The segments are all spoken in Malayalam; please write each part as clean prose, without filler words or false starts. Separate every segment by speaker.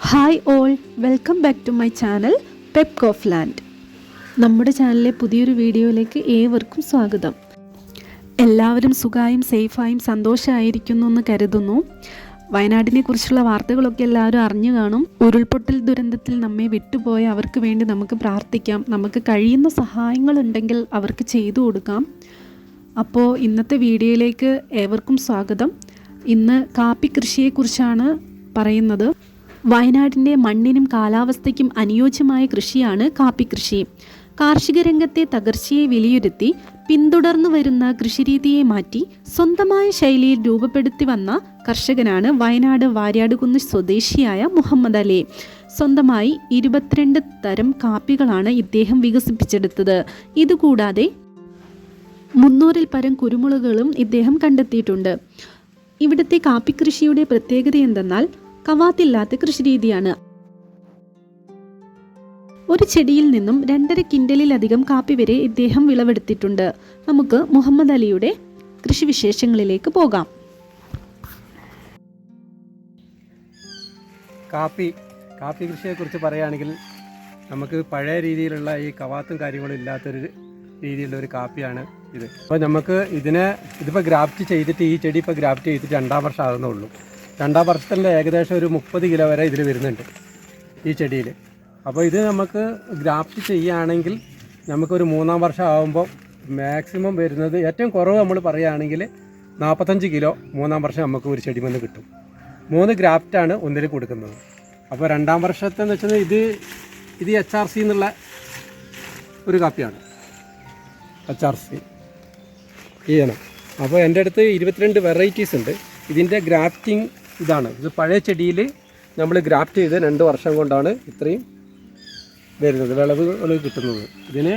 Speaker 1: Hi all, welcome back to my channel പെപ്ക് ഓഫ് ലാൻഡ്. നമ്മുടെ ചാനലിലെ പുതിയൊരു വീഡിയോയിലേക്ക് ഏവർക്കും സ്വാഗതം. എല്ലാവരും സുഖമായും സേഫായും സന്തോഷമായിരിക്കുന്നു എന്ന് കരുതുന്നു. വയനാടിനെ കുറിച്ചുള്ള വാർത്തകളൊക്കെ എല്ലാവരും അറിഞ്ഞു കാണും. ഉരുൾപൊട്ടൽ ദുരന്തത്തിൽ നമ്മെ വിട്ടുപോയ അവർക്ക് വേണ്ടി നമുക്ക് പ്രാർത്ഥിക്കാം. നമുക്ക് കഴിയുന്ന സഹായങ്ങളുണ്ടെങ്കിൽ അവർക്ക് ചെയ്തു കൊടുക്കാം. അപ്പോൾ ഇന്നത്തെ വീഡിയോയിലേക്ക് ഏവർക്കും സ്വാഗതം. ഇന്ന് കാപ്പി കൃഷിയെക്കുറിച്ചാണ് പറയുന്നത്. വയനാടിൻ്റെ മണ്ണിനും കാലാവസ്ഥയ്ക്കും അനുയോജ്യമായ കൃഷിയാണ് കാപ്പി കൃഷി. കാർഷിക രംഗത്തെ തകർച്ചയെ വിലയിരുത്തി പിന്തുടർന്നു വരുന്ന കൃഷിരീതിയെ മാറ്റി സ്വന്തമായ ശൈലിയിൽ രൂപപ്പെടുത്തി വന്ന കർഷകനാണ് വയനാട് വാര്യാടുകുന്ന് സ്വദേശിയായ മുഹമ്മദ് അലി. സ്വന്തമായി 22 തരം കാപ്പികളാണ് ഇദ്ദേഹം വികസിപ്പിച്ചെടുത്തത്. ഇതുകൂടാതെ 300-ൽ പരം കുരുമുളകുകളും ഇദ്ദേഹം കണ്ടെത്തിയിട്ടുണ്ട്. ഇവിടുത്തെ കാപ്പി കൃഷിയുടെ പ്രത്യേകത എന്തെന്നാൽ കവാത്തില്ലാത്ത കൃഷിരീതിയാണ്. ഒരു ചെടിയിൽ നിന്നും 2.5 കിൻഡലിലധികം കാപ്പി വരെ ഇദ്ദേഹം വിളവെടുത്തിട്ടുണ്ട്. നമുക്ക് മുഹമ്മദ് അലിയുടെ കൃഷിവിശേഷങ്ങളിലേക്ക് പോകാം.
Speaker 2: കാപ്പി കൃഷിയെക്കുറിച്ച് പറയുകയാണെങ്കിൽ നമുക്ക് പഴയ രീതിയിലുള്ള ഈ കവാത്തും കാര്യങ്ങളും ഇല്ലാത്തൊരു രീതിയിലുള്ള ഒരു കാപ്പിയാണ് ഇത്. അപ്പോൾ നമുക്ക് ഇതിപ്പോൾ ഗ്രാഫ്റ്റ് ചെയ്തിട്ട് ഈ ചെടി ഇപ്പോൾ ഗ്രാഫ്റ്റ് ചെയ്തിട്ട് 2-ാം വർഷം ആകുന്നുള്ളൂ. 2-ാം വർഷത്തിൻ്റെ ഏകദേശം ഒരു 30 കിലോ വരെ ഇതിൽ വരുന്നുണ്ട് ഈ ചെടിയിൽ. അപ്പോൾ ഇത് നമുക്ക് ഗ്രാഫ്റ്റ് ചെയ്യുകയാണെങ്കിൽ നമുക്കൊരു 3-ാം വർഷം ആകുമ്പോൾ മാക്സിമം വരുന്നത് ഏറ്റവും കുറവ് നമ്മൾ പറയുകയാണെങ്കിൽ 45 കിലോ 3-ാം വർഷം നമുക്ക് ഒരു ചെടി വന്ന് കിട്ടും. 3 ഗ്രാഫ്റ്റാണ് ഒന്നിൽ കൊടുക്കുന്നത്. അപ്പോൾ 2-ാം വർഷത്തെന്ന് വെച്ചാൽ ഇത് HRC എന്നുള്ള ഒരു കാപ്പിയാണ്. HRC ഈ ഇനം. അപ്പോൾ എൻ്റെ അടുത്ത് 22 വെറൈറ്റീസ് ഉണ്ട്. ഇതിൻ്റെ ഗ്രാഫ്റ്റിംഗ് ഇതാണ്. ഇത് പഴയ ചെടിയിൽ നമ്മൾ ഗ്രാഫ്റ്റ് ചെയ്ത് 2 വർഷം കൊണ്ടാണ് ഇത്രയും വരുന്നത്, വിളവുകൾ കിട്ടുന്നത്. ഇതിന്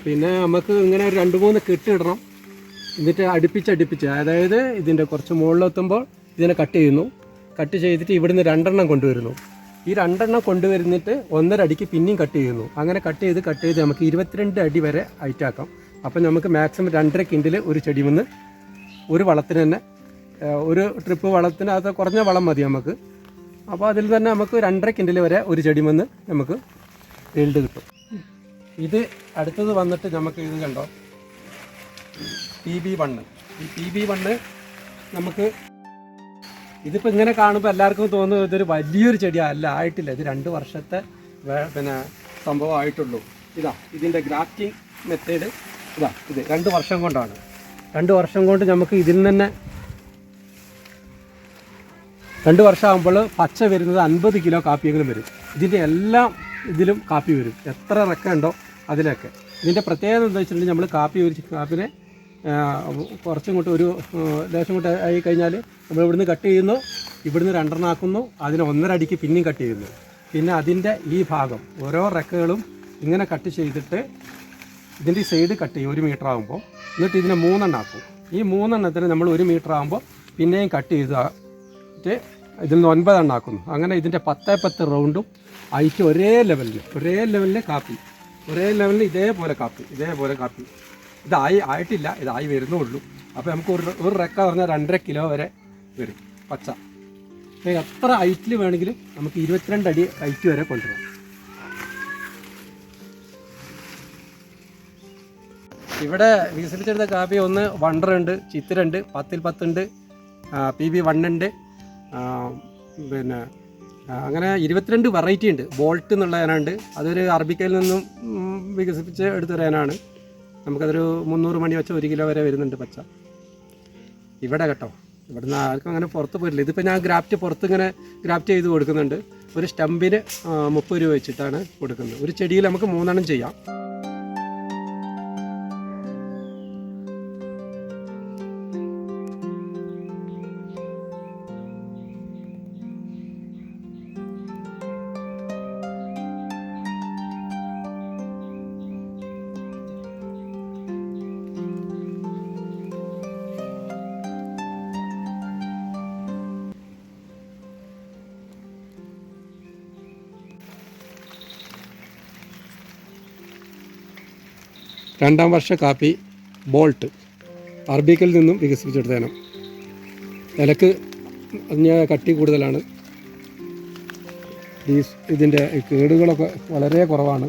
Speaker 2: പിന്നെ നമുക്ക് ഇങ്ങനെ 2-3 കെട്ടിടണം. എന്നിട്ട് അടുപ്പിച്ച് അതായത് ഇതിൻ്റെ കുറച്ച് മുകളിലെത്തുമ്പോൾ ഇതിനെ കട്ട് ചെയ്യുന്നു. കട്ട് ചെയ്തിട്ട് ഇവിടുന്ന് 2 കൊണ്ടുവരുന്നു. ഈ 2 കൊണ്ടുവരുന്നിട്ട് 1.5 അടിക്ക് പിന്നെയും കട്ട് ചെയ്യുന്നു. അങ്ങനെ കട്ട് ചെയ്ത് നമുക്ക് 22 അടി വരെ ഹൈറ്റാക്കാം. അപ്പം നമുക്ക് മാക്സിമം 2.5 കിൻഡിൽ ഒരു ചെടി വന്ന് ഒരു വളത്തിന് തന്നെ ഒരു ട്രിപ്പ് വളത്തിന് അത് കുറഞ്ഞ വളം മതി നമുക്ക്. അപ്പോൾ അതിൽ തന്നെ നമുക്ക് 2.5 കിൻഡിൽ വരെ ഒരു ചെടി വന്ന് നമുക്ക് ഈൽഡ് കിട്ടും. ഇത് അടുത്തത് വന്നിട്ട് നമുക്ക് ഇത് കണ്ടോ, PB1. ഈ PB1 നമുക്ക് ഇതിപ്പോൾ ഇങ്ങനെ കാണുമ്പോൾ എല്ലാവർക്കും തോന്നുന്നു ഇതൊരു വലിയൊരു ചെടിയല്ല, ആയിട്ടില്ല. ഇത് 2 വർഷത്തെ സംഭവം ആയിട്ടുള്ളൂ. ഇതിൻ്റെ ഗ്രാഫ്റ്റിംഗ് മെത്തേഡ് ഇത് 2 വർഷം കൊണ്ടാണ്. 2 വർഷം കൊണ്ട് നമുക്ക് ഇതിൽ തന്നെ 2 വർഷം ആകുമ്പോൾ പച്ച വരുന്നത് 50 കിലോ കാപ്പിയെങ്കിലും വരും. ഇതിൻ്റെ ഇതിലും കാപ്പി വരും. എത്ര റെക്ക ഉണ്ടോ അതിലൊക്കെ. ഇതിൻ്റെ പ്രത്യേകത എന്താ വെച്ചിട്ടുണ്ടെങ്കിൽ നമ്മൾ കാപ്പിനെ കുറച്ചും കൂട്ട് ഒരു ലേശം കൂട്ട് ആയി കഴിഞ്ഞാൽ നമ്മൾ ഇവിടുന്ന് കട്ട് ചെയ്യുന്നു, ഇവിടുന്ന് 2 ആക്കുന്നു, അതിന് 1.5 അടിക്ക് പിന്നെയും കട്ട് ചെയ്യുന്നു. പിന്നെ അതിൻ്റെ ഈ ഭാഗം ഓരോ റെക്കകളും ഇങ്ങനെ കട്ട് ചെയ്തിട്ട് ഇതിൻ്റെ സൈഡ് കട്ട് ചെയ്യും 1 മീറ്റർ ആകുമ്പോൾ. എന്നിട്ട് ഇതിനെ 3 ആക്കും. ഈ 3 നമ്മൾ 1 മീറ്റർ ആകുമ്പോൾ പിന്നെയും കട്ട് ചെയ്തിട്ട് ഇതിൽ നിന്ന് 9 ആക്കുന്നു. അങ്ങനെ ഇതിൻ്റെ 10 റൗണ്ടും ഹൈറ്റ് ഒരേ ലെവലിൽ കാപ്പി, ഒരേ ലെവലിൽ ഇതേപോലെ കാപ്പി. ആയിട്ടില്ല, ഇതായി വരുന്നുള്ളൂ. അപ്പോൾ നമുക്ക് ഒരു റെക്ക പറഞ്ഞാൽ 2.5 കിലോ വരെ വരും പച്ച. എത്ര ഹൈറ്റിൽ വേണമെങ്കിലും നമുക്ക് 22 അടി ഹൈറ്റ് വരെ കൊണ്ടുവരാം. ഇവിടെ വികസിപ്പിച്ചെടുത്ത കാപ്പി ഒന്ന് വണ്ടറുണ്ട്, ചിത്തിരുണ്ട്, 10-ൽ 10 ഉണ്ട്, PB1 ഉണ്ട്, പിന്നെ അങ്ങനെ 22 വെറൈറ്റി ഉണ്ട്. ബോൾട്ട് എന്നുള്ള ഇനമുണ്ട്. അതൊരു അറബിക്കയിൽ നിന്നും വികസിപ്പിച്ച് എടുത്തൊരു ഇനമാണ്. നമുക്കതൊരു 300 മണി വെച്ച് 1 കിലോ വരെ വരുന്നുണ്ട് പച്ച. ഇവിടെ കേട്ടോ, ഇവിടുന്ന് ആർക്കും അങ്ങനെ പുറത്ത് പോയിട്ടില്ല. ഇതിപ്പോൾ ഞാൻ പുറത്ത് ഇങ്ങനെ ഗ്രാഫ്റ്റ് ചെയ്ത് കൊടുക്കുന്നുണ്ട്. ഒരു സ്റ്റമ്പിന് 30 രൂപ വെച്ചിട്ടാണ് കൊടുക്കുന്നത്. ഒരു ചെടിയിൽ നമുക്ക് 3 ചെയ്യാം. രണ്ടാം വർഷ കാപ്പി ബോൾട്ട് അറബിക്കയിൽ നിന്നും വികസിപ്പിച്ചെടുത്ത ഇനം. ഇലക്ക് കട്ടി കൂടുതലാണ്. ഇതിൻ്റെ കേടുകളൊക്കെ വളരെ കുറവാണ്.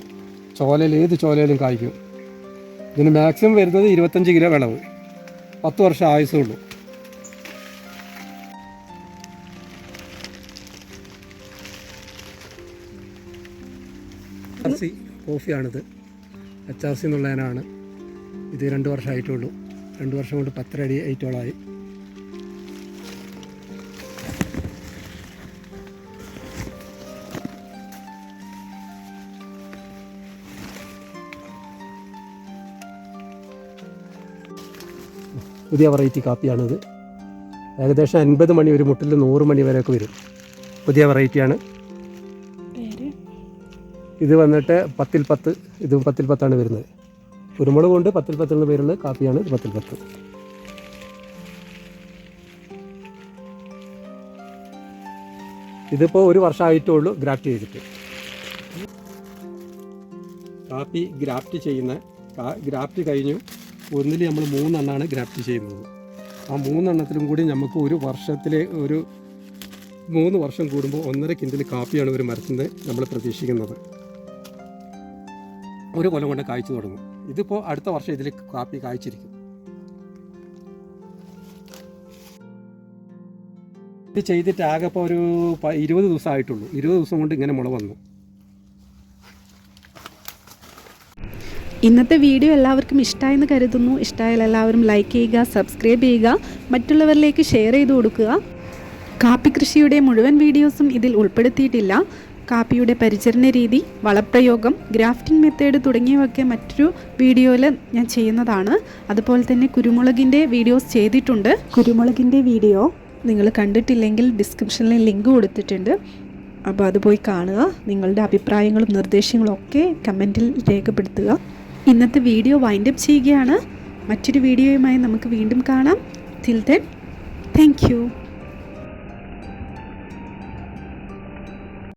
Speaker 2: ഏത് ചോലയിലും കായ്ക്കും. ഇതിന് മാക്സിമം വരുന്നത് 25 കിലോ വിളവ്, 10 വർഷം ആയുസേ ഉള്ളൂ. HRC കോഫിയാണിത്. HRC എന്നുള്ള ഇനമാണ് ഇത്. 2 വർഷമായിട്ടുള്ളൂ. 2 വർഷം കൊണ്ട് 10 അടി ഐറ്റോളായി. പുതിയ വെറൈറ്റി കാപ്പിയാണിത്. ഏകദേശം 50 മണി ഒരു മുട്ടിൽ 100 മണി വരെയൊക്കെ വരും. പുതിയ വെറൈറ്റിയാണ് ഇത്. വന്നിട്ട് 10 ൽ 10, ഇതും 10 ൽ 10 വരുന്നത്. കുരുമുളക് കൊണ്ട് 10 ൽ 10 എന്ന പേരുള്ള കാപ്പിയാണ് ഇത്. 10 ൽ 10. ഇതിപ്പോൾ 1 വർഷമായിട്ടുള്ളൂ ഗ്രാഫ്റ്റ് ചെയ്തിട്ട്. കാപ്പി ഗ്രാഫ്റ്റ് ചെയ്യുന്ന ഗ്രാഫ്റ്റ് കഴിഞ്ഞു. ഒന്നിൽ നമ്മൾ 3 എണ്ണമാണ് ഗ്രാഫ്റ്റ് ചെയ്യുന്നത്. ആ 3 എണ്ണത്തിലും കൂടി നമുക്ക് ഒരു വർഷത്തിലെ 3 വർഷം കൂടുമ്പോൾ 1.5 കിൻഡൽ കാപ്പിയാണ് ഒരു മരത്തിൽ നിന്ന് നമ്മൾ പ്രതീക്ഷിക്കുന്നത്. ഒരു കൊല്ലം കൊണ്ട് കായ്ച്ചു തുടങ്ങും. ഇതിപ്പോൾ അടുത്ത വർഷം ഇതിൽ കാപ്പി കായ്ച്ചിരിക്കും. ഇത് ചെയ്തിട്ട് ആകെ ഇപ്പോൾ ഒരു 20 ദിവസം ആയിട്ടുള്ളൂ. 20 ദിവസം കൊണ്ട് ഇങ്ങനെ മുള വന്നു.
Speaker 1: ഇന്നത്തെ വീഡിയോ എല്ലാവർക്കും ഇഷ്ടമായെന്ന് കരുതുന്നു. ഇഷ്ടമായാൽ എല്ലാവരും ലൈക്ക് ചെയ്യുക, സബ്സ്ക്രൈബ് ചെയ്യുക, മറ്റുള്ളവരിലേക്ക് ഷെയർ ചെയ്ത് കൊടുക്കുക. കാപ്പി കൃഷിയുടെ മുഴുവൻ വീഡിയോസും ഇതിൽ ഉൾപ്പെടുത്തിയിട്ടില്ല. കാപ്പിയുടെ പരിചരണ രീതി, വളപ്രയോഗം, ഗ്രാഫ്റ്റിംഗ് മെത്തേഡ് തുടങ്ങിയവയൊക്കെ മറ്റൊരു വീഡിയോയിൽ ഞാൻ ചെയ്യുന്നതാണ്. അതുപോലെ തന്നെ കുരുമുളകിൻ്റെ വീഡിയോസ് ചെയ്തിട്ടുണ്ട്. കുരുമുളകിൻ്റെ വീഡിയോ നിങ്ങൾ കണ്ടിട്ടില്ലെങ്കിൽ ഡിസ്ക്രിപ്ഷനിൽ ലിങ്ക് കൊടുത്തിട്ടുണ്ട്. അപ്പോൾ അത് പോയി കാണുക. നിങ്ങളുടെ അഭിപ്രായങ്ങളും നിർദ്ദേശങ്ങളും ഒക്കെ കമൻറ്റിൽ രേഖപ്പെടുത്തുക. ഇന്നത്തെ വീഡിയോ വൈൻഡപ്പ് ചെയ്യുകയാണ്. മറ്റൊരു വീഡിയോയുമായി നമുക്ക് വീണ്ടും കാണാം. Till then, thank you.